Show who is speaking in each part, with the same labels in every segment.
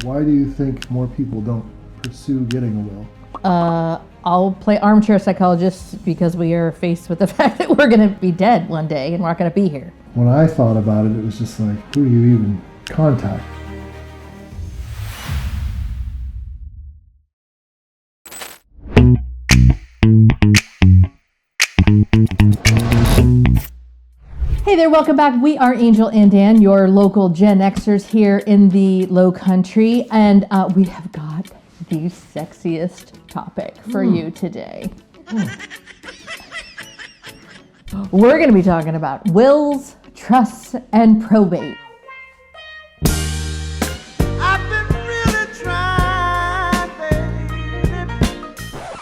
Speaker 1: Why do you think more people don't pursue getting a will?
Speaker 2: I'll play armchair psychologist because we are faced with the fact that we're going to be dead one day and we're not going to be here.
Speaker 1: When I thought about it, it was just like, who do you even contact?
Speaker 2: Hey there, welcome back. We are Angel and Dan, your local Gen Xers here in the Low Country, and we have got the sexiest topic for you today. We're going to be talking about wills, trusts, and probate.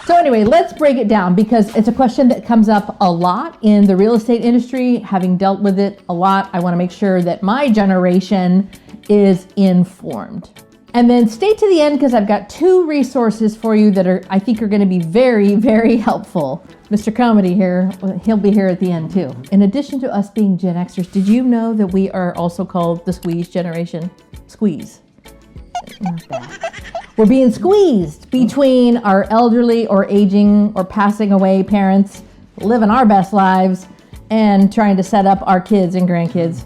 Speaker 2: So anyway, let's break it down because it's a question that comes up a lot in the real estate industry. Having dealt with it a lot, I want to make sure that my generation is informed. And then stay to the end because I've got two resources for you that I think are going to be very, very helpful. Mr. Comedy here, he'll be here at the end too. In addition to us being Gen Xers, did you know that we are also called the squeeze generation? Squeeze. Not bad. We're being squeezed between our elderly or aging or passing away parents, living our best lives, and trying to set up our kids and grandkids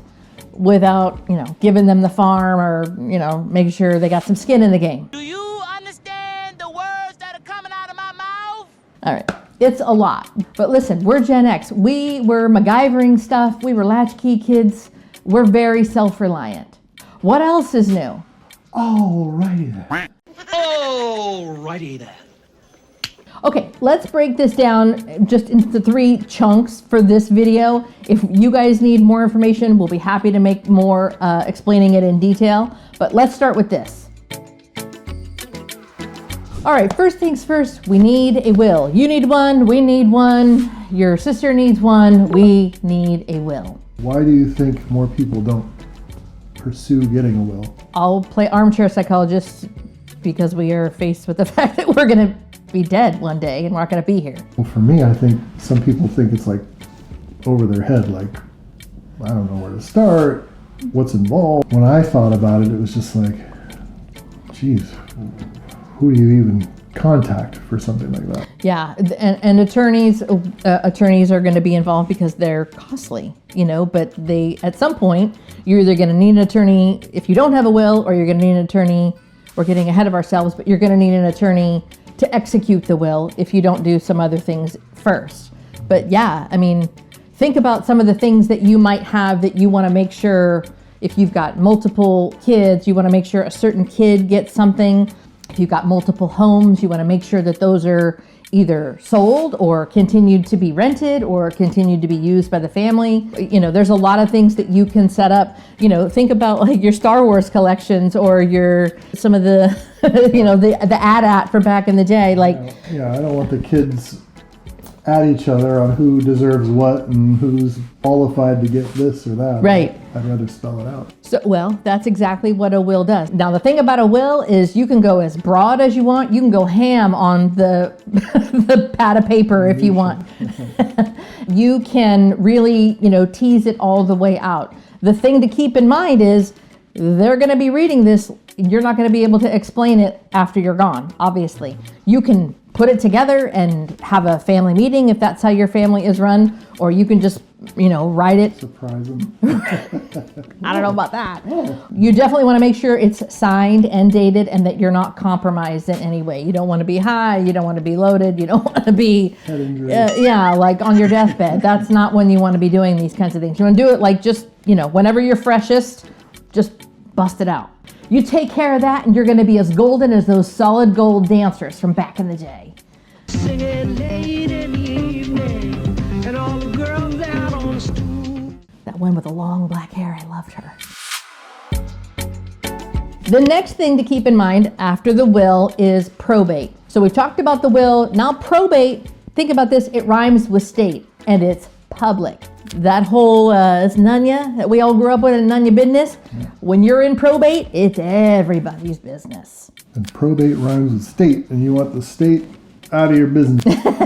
Speaker 2: without, giving them the farm or, making sure they got some skin in the game.
Speaker 3: Do you understand the words that are coming out of my mouth?
Speaker 2: All right. It's a lot. But listen, we're Gen X. We were MacGyvering stuff. We were latchkey kids. We're very self-reliant. What else is new?
Speaker 1: Alrighty then.
Speaker 3: Alrighty then.
Speaker 2: Okay, let's break this down just into three chunks for this video. If you guys need more information, we'll be happy to make more explaining it in detail. But let's start with this. All right, first things first, we need a will. You need one, we need one, your sister needs one, we need a will.
Speaker 1: Why do you think more people don't pursue getting a will?
Speaker 2: I'll play armchair psychologist because we are faced with the fact that we're going to be dead one day and we're not going to be here.
Speaker 1: Well, for me, I think some people think it's like over their head, like, I don't know where to start, what's involved. When I thought about it, it was just like, geez, who do you even contact for something like that?
Speaker 2: Yeah, and attorneys are going to be involved because they're costly, but at some point, you're either going to need an attorney if you don't have a will, or you're going to need an attorney. We're getting ahead of ourselves, but you're going to need an attorney to execute the will if you don't do some other things first. But yeah, think about some of the things that you might have that you want to make sure. If you've got multiple kids, you want to make sure a certain kid gets something. If you've got multiple homes, you want to make sure that those are either sold or continued to be rented or continued to be used by the family. There's a lot of things that you can set up. Think about like your Star Wars collections or some of the, the AT-AT from back in the day. Like,
Speaker 1: yeah, I don't want the kids at each other on who deserves what and who's qualified to get this or that.
Speaker 2: Right.
Speaker 1: I'd rather spell it out.
Speaker 2: So, well, that's exactly what a will does. Now, the thing about a will is you can go as broad as you want. You can go ham on the the pad of paper if you want. You can really, tease it all the way out. The thing to keep in mind is they're going to be reading this. You're not going to be able to explain it after you're gone, obviously. You can put it together and have a family meeting if that's how your family is run, or you can just, write it.
Speaker 1: Surprise them.
Speaker 2: I don't know about that. You definitely want to make sure it's signed and dated and that you're not compromised in any way. You don't want to be high, you don't want to be loaded, you don't want to be,
Speaker 1: Head injury.
Speaker 2: Like on your deathbed. That's not when you want to be doing these kinds of things. You want to do it like just, whenever you're freshest, just bust it out. You take care of that and you're going to be as golden as those solid gold dancers from back in the day.
Speaker 3: Singing late in the evening, and all the girls out on the stool.
Speaker 2: That one with the long black hair, I loved her. The next thing to keep in mind after the will is probate. So we've talked about the will. Now probate, think about this, it rhymes with state and it's public. That whole it's Nunya that we all grew up with in Nunya business. Yeah. When you're in probate, it's everybody's business.
Speaker 1: And probate rhymes with state, and you want the state out of your business.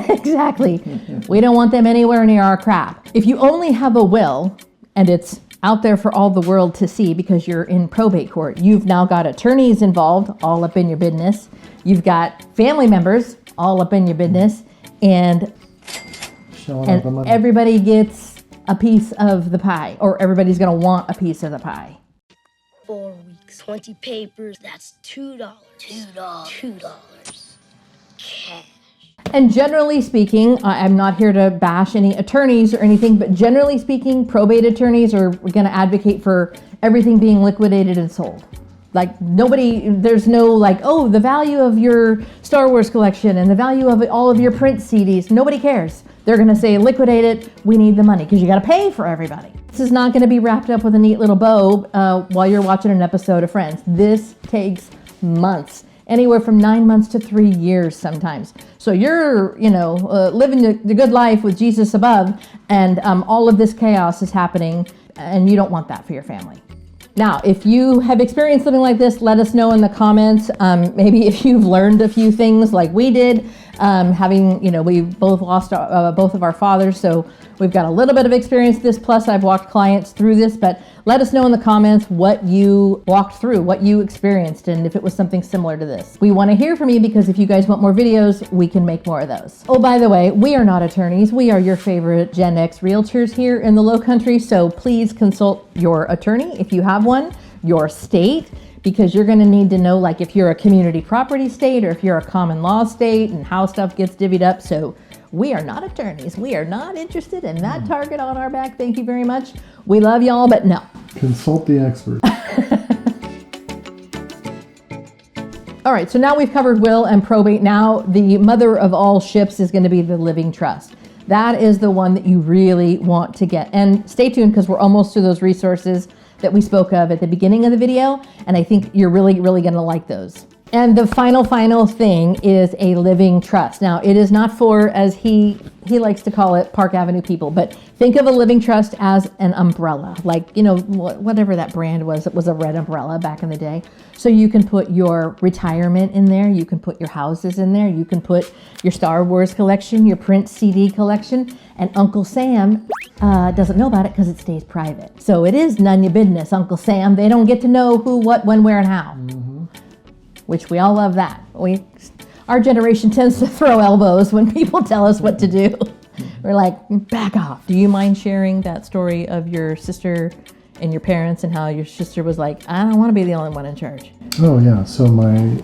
Speaker 2: Exactly. We don't want them anywhere near our crap. If you only have a will and it's out there for all the world to see because you're in probate court. You've now got attorneys involved, all up in your business. You've got family members all up in your business, and
Speaker 1: Showing up the money.
Speaker 2: everybody gets a piece of the pie, or everybody's going to want a piece of the pie.
Speaker 4: 4 weeks, 20 papers, that's $2. $2. Cash.
Speaker 2: And generally speaking, I'm not here to bash any attorneys or anything, but generally speaking, probate attorneys are going to advocate for everything being liquidated and sold. Like nobody, there's no like, oh, the value of your Star Wars collection and the value of all of your print CDs. Nobody cares. They're going to say liquidate it. We need the money because you got to pay for everybody. This is not going to be wrapped up with a neat little bow while you're watching an episode of Friends. This takes months. Anywhere from 9 months to 3 years sometimes. So you're, living the good life with Jesus above, and all of this chaos is happening, and you don't want that for your family. Now, if you have experienced something like this, let us know in the comments. Maybe if you've learned a few things like we did, we both lost both of our fathers, so we've got a little bit of experience with this, plus I've walked clients through this, but let us know in the comments what you walked through, what you experienced, and if it was something similar to this. We want to hear from you because if you guys want more videos, we can make more of those. Oh, by the way, we are not attorneys. We are your favorite Gen X realtors here in the Low Country, so please consult your attorney if you have one, your state, because you're going to need to know, like, if you're a community property state or if you're a common law state and how stuff gets divvied up. So we are not attorneys. We are not interested in that target on our back. Thank you very much. We love y'all, but no.
Speaker 1: Consult the expert.
Speaker 2: All right, so now we've covered will and probate. Now the mother of all ships is going to be the living trust. That is the one that you really want to get. And stay tuned because we're almost to those resources that we spoke of at the beginning of the video, and I think you're really, really going to like those. And the final thing is a living trust. Now, it is not for, as he likes to call it, Park Avenue people, but think of a living trust as an umbrella, like, whatever that brand was. It was a red umbrella back in the day. So you can put your retirement in there. You can put your houses in there. You can put your Star Wars collection, your print CD collection, and Uncle Sam doesn't know about it because it stays private. So it is none of your business, Uncle Sam. They don't get to know who, what, when, where, and how. Which we all love that. Our generation tends to throw elbows when people tell us what to do. We're like, back off. Do you mind sharing that story of your sister and your parents and how your sister was like, I don't want to be the only one in charge?
Speaker 1: Oh, yeah. So my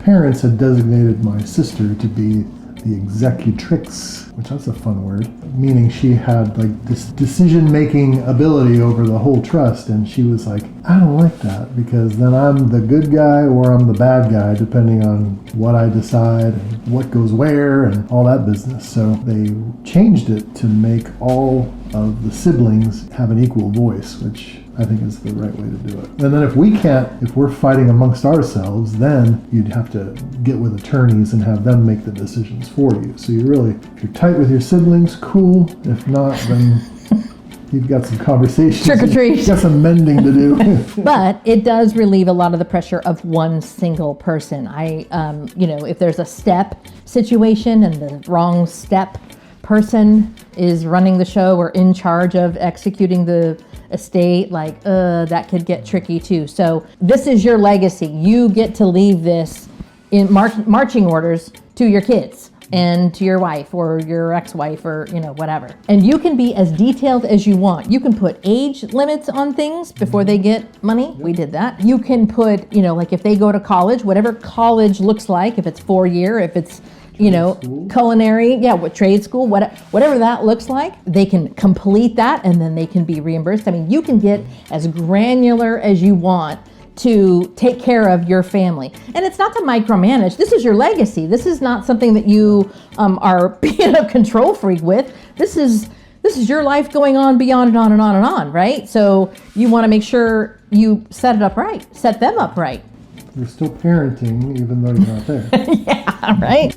Speaker 1: parents had designated my sister to be the executrix, which that's a fun word, meaning she had like this decision-making ability over the whole trust, and she was like, I don't like that because then I'm the good guy or I'm the bad guy depending on what I decide and what goes where and all that business. So they changed it to make all of the siblings have an equal voice, which I think is the right way to do it. And then if we're fighting amongst ourselves, then you'd have to get with attorneys and have them make the decisions for you. So if you're tight with your siblings, cool. If not, then you've got some conversations.
Speaker 2: Trick or treat.
Speaker 1: You've got some mending to do.
Speaker 2: But it does relieve a lot of the pressure of one single person. If there's a step situation and the wrong step person is running the show or in charge of executing the estate, that could get tricky too. So this is your legacy. You get to leave this in marching orders to your kids and to your wife or your ex-wife or whatever. And you can be as detailed as you want. You can put age limits on things before they get money. We did that. You can put, if they go to college, whatever college looks like, if it's 4-year, if it's culinary, what trade school, whatever that looks like, they can complete that and then they can be reimbursed. I mean, you can get as granular as you want to take care of your family. And it's not to micromanage. This is your legacy. This is not something that you are being a control freak with. This is your life going on beyond and on and on and on, right? So you want to make sure you set it up right, set them up right.
Speaker 1: You're still parenting even though you're not there.
Speaker 2: Yeah, right?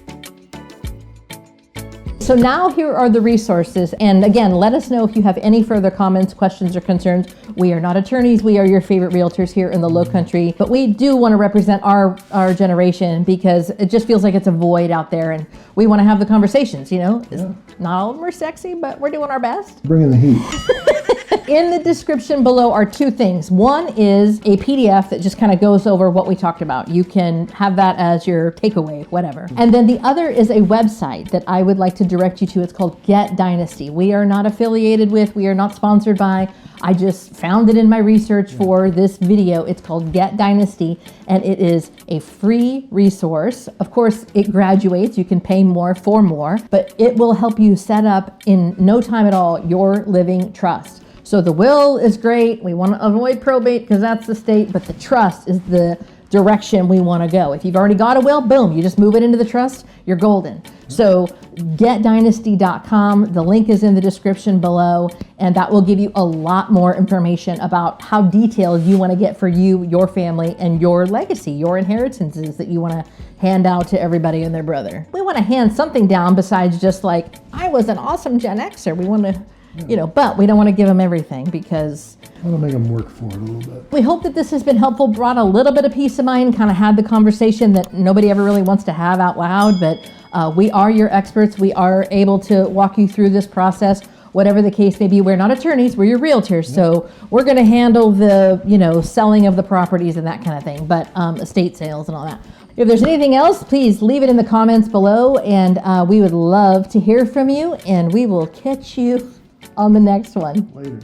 Speaker 2: So now here are the resources. And again, let us know if you have any further comments, questions, or concerns. We are not attorneys. We are your favorite realtors here in the Low Country. But we do want to represent our generation because it just feels like it's a void out there. And we want to have the conversations, Not all of them are sexy, but we're doing our best.
Speaker 1: Bringing the heat.
Speaker 2: In the description below are two things. One is a PDF that just kind of goes over what we talked about. You can have that as your takeaway, whatever. And then the other is a website that I would like to direct you to. It's called Get Dynasty. We are not affiliated with, we are not sponsored by. I just found it in my research for this video. It's called Get Dynasty, and it is a free resource. Of course, it graduates. You can pay more for more, but it will help you set up in no time at all your living trust. So the will is great. We want to avoid probate because that's the state, but the trust is the direction we want to go. If you've already got a will, boom, you just move it into the trust, you're golden. So getdynasty.com, the link is in the description below, and that will give you a lot more information about how detailed you want to get for you, your family, and your legacy, your inheritances that you want to hand out to everybody and their brother. We want to hand something down besides just like, I was an awesome Gen Xer. We want to, but we don't want to give them everything because
Speaker 1: I want to make them work for it a little bit.
Speaker 2: we hope that this has been helpful, brought a little bit of peace of mind, kind of had the conversation that nobody ever really wants to have out loud, but we are your experts. We are able to walk you through this process, whatever the case may be. We're not attorneys, we're your realtors. So we're going to handle the, selling of the properties and that kind of thing, but estate sales and all that. If there's anything else, please leave it in the comments below, and we would love to hear from you, and we will catch you on the next one.
Speaker 1: Later.